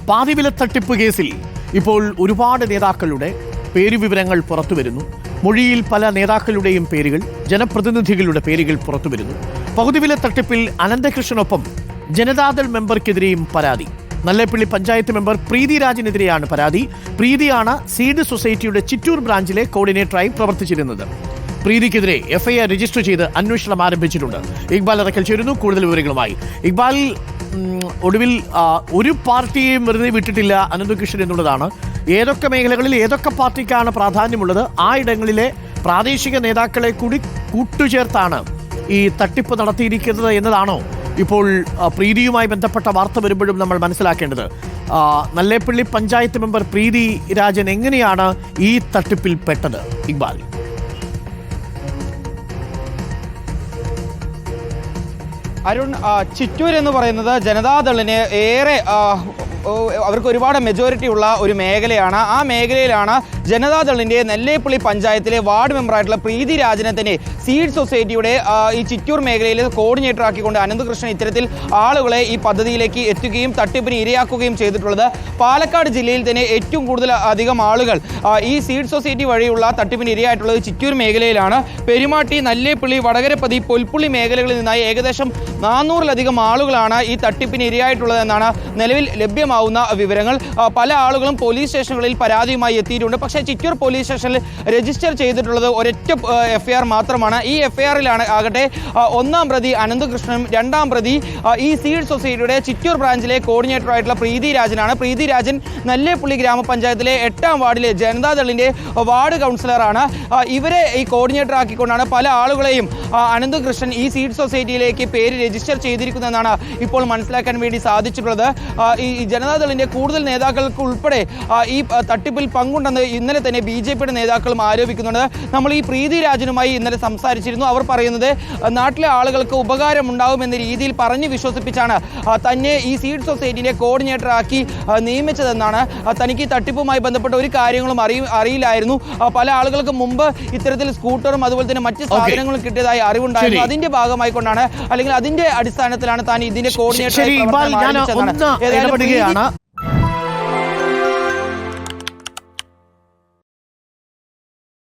പാതിവില തട്ടിപ്പ് കേസിൽ ഇപ്പോൾ ഒരുപാട് നേതാക്കളുടെ പേരുവിവരങ്ങൾ പുറത്തുവരുന്നു. മൊഴിയിൽ പല നേതാക്കളുടെയും പേരുകൾ, ജനപ്രതിനിധികളുടെ പേരുകൾ പുറത്തുവരുന്നു. പകുതിവില തട്ടിപ്പിൽ അനന്തകൃഷ്ണനൊപ്പം ജനതാദൾ മെമ്പർക്കെതിരെയും പരാതി. നല്ലേപ്പള്ളി പഞ്ചായത്ത് മെമ്പർ പ്രീതി രാജിനെതിരെയാണ് പരാതി. പ്രീതിയാണ് സീഡ് സൊസൈറ്റിയുടെ ചിറ്റൂർ ബ്രാഞ്ചിലെ കോർഡിനേറ്ററായി പ്രവർത്തിച്ചിരുന്നത്. പ്രീതിക്കെതിരെ എഫ്ഐആർ രജിസ്റ്റർ ചെയ്ത് അന്വേഷണം ആരംഭിച്ചിട്ടുണ്ട്. ഇക്ബാൽ അറക്കൽ ചേരുന്നു കൂടുതൽ വിവരങ്ങളുമായി. ഇക്ബാൽ, ഒടുവിൽ ഒരു പാർട്ടിയെയും വെറുതെ വിട്ടിട്ടില്ല അനന്തകൃഷ്ണൻ എന്നുള്ളതാണ്. ഏതൊക്കെ മേഖലകളിൽ ഏതൊക്കെ പാർട്ടിക്കാണ് പ്രാധാന്യമുള്ളത്, ആ ഇടങ്ങളിലെ പ്രാദേശിക നേതാക്കളെ കൂടി കൂട്ടുചേർത്താണ് ഈ തട്ടിപ്പ് നടത്തിയിരിക്കുന്നത് എന്നതാണോ ഇപ്പോൾ പ്രീതിയുമായി ബന്ധപ്പെട്ട വാർത്ത വരുമ്പോഴും നമ്മൾ മനസ്സിലാക്കേണ്ടത്? നല്ലേപ്പള്ളി പഞ്ചായത്ത് മെമ്പർ പ്രീതി രാജൻ എങ്ങനെയാണ് ഈ തട്ടിപ്പിൽ പെട്ടത്? ഇക്ബാൽ, അരുൺ, ചിറ്റൂർ എന്ന് പറയുന്നത് ജനതാദളിന് ഏറെ അവർക്ക് ഒരുപാട് മെജോറിറ്റി ഉള്ള ഒരു മേഖലയാണ്. ആ മേഖലയിലാണ് ജനതാദളിൻ്റെ നെല്ലേപ്പള്ളി പഞ്ചായത്തിലെ വാർഡ് മെമ്പറായിട്ടുള്ള പ്രീതി രാജനെ തന്നെ സീഡ് സൊസൈറ്റിയുടെ ഈ ചിറ്റൂർ മേഖലയിൽ കോർഡിനേറ്റർ ആക്കിക്കൊണ്ട് അനന്തകൃഷ്ണൻ ഇത്തരത്തിൽ ആളുകളെ ഈ പദ്ധതിയിലേക്ക് എത്തുകയും തട്ടിപ്പിന് ഇരയാക്കുകയും ചെയ്തിട്ടുള്ളത്. പാലക്കാട് ജില്ലയിൽ തന്നെ ഏറ്റവും കൂടുതൽ അധികം ആളുകൾ ഈ സീഡ് സൊസൈറ്റി വഴിയുള്ള തട്ടിപ്പിന് ഇരയായിട്ടുള്ളത് ചിറ്റൂർ മേഖലയിലാണ്. പെരുമാട്ടി, നല്ലേപ്പള്ളി, വടകരപ്പതി, പൊൽപ്പുള്ളി മേഖലകളിൽ നിന്നായി ഏകദേശം 400-ലധികം ആളുകളാണ് ഈ തട്ടിപ്പിന് ഇരയായിട്ടുള്ളതെന്നാണ് നിലവിൽ ലഭ്യമാവുന്ന വിവരങ്ങൾ. പല ആളുകളും പോലീസ് സ്റ്റേഷനുകളിൽ പരാതിയുമായി എത്തിയിട്ടുണ്ട്. പക്ഷേ ചിറ്റൂർ പോലീസ് സ്റ്റേഷനിൽ രജിസ്റ്റർ ചെയ്തിട്ടുള്ളത് ഒരൊറ്റ എഫ്ഐആർ മാത്രമാണ്. ഈ എഫ്ഐആറിലാണ് ആകട്ടെ ഒന്നാം പ്രതി അനന്തകൃഷ്ണനും രണ്ടാം പ്രതി ഈ സീഡ് സൊസൈറ്റിയുടെ ചിറ്റൂർ ബ്രാഞ്ചിലെ കോർഡിനേറ്ററായിട്ടുള്ള പ്രീതി രാജനാണ്. പ്രീതി രാജൻ നല്ലേപ്പള്ളി ഗ്രാമപഞ്ചായത്തിലെ 8ാം വാർഡിലെ ജനതാദളിൻ്റെ വാർഡ് കൗൺസിലറാണ്. ഇവരെ ഈ കോർഡിനേറ്റർ ആക്കിക്കൊണ്ടാണ് പല ആളുകളെയും അനന്തകൃഷ്ണൻ ഈ സീഡ് സൊസൈറ്റിയിലേക്ക് പേര് രജിസ്റ്റർ ചെയ്തിരിക്കുന്നതെന്നാണ് ഇപ്പോൾ മനസ്സിലാക്കാൻ വേണ്ടി സാധിച്ചിട്ടുള്ളത്. ഈ ജനതാദളിൻ്റെ കൂടുതൽ നേതാക്കൾക്ക് ഉൾപ്പെടെ ഈ തട്ടിപ്പിൽ പങ്കുണ്ടെന്ന് ഇന്നലെ തന്നെ BJPയുടെ നേതാക്കളും ആരോപിക്കുന്നുണ്ട്. നമ്മൾ ഈ പ്രീതി രാജനുമായി ഇന്നലെ സംസാരിച്ചിരുന്നു. അവർ പറയുന്നത് നാട്ടിലെ ആളുകൾക്ക് ഉപകാരമുണ്ടാകുമെന്ന രീതിയിൽ പറഞ്ഞ് വിശ്വസിപ്പിച്ചാണ് തന്നെ ഈ സീഡ് സൊസൈറ്റിൻ്റെ കോർഡിനേറ്റർ ആക്കി നിയമിച്ചതെന്നാണ്. തനിക്ക് ഈ തട്ടിപ്പുമായി ബന്ധപ്പെട്ട ഒരു കാര്യങ്ങളും അറിയില്ലായിരുന്നു. പല ആളുകൾക്ക് മുമ്പ് ഇത്തരത്തിൽ സ്കൂട്ടറും അതുപോലെ തന്നെ മറ്റ് സാധനങ്ങളും കിട്ടിയതായി അറിവുണ്ടായിരുന്നു. അതിന്റെ ഭാഗമായിക്കൊണ്ടാണ് അല്ലെങ്കിൽ അതിന്റെ അടിസ്ഥാനത്തിലാണ് താൻ ഇതിന്റെ കോർഡിനേറ്റർ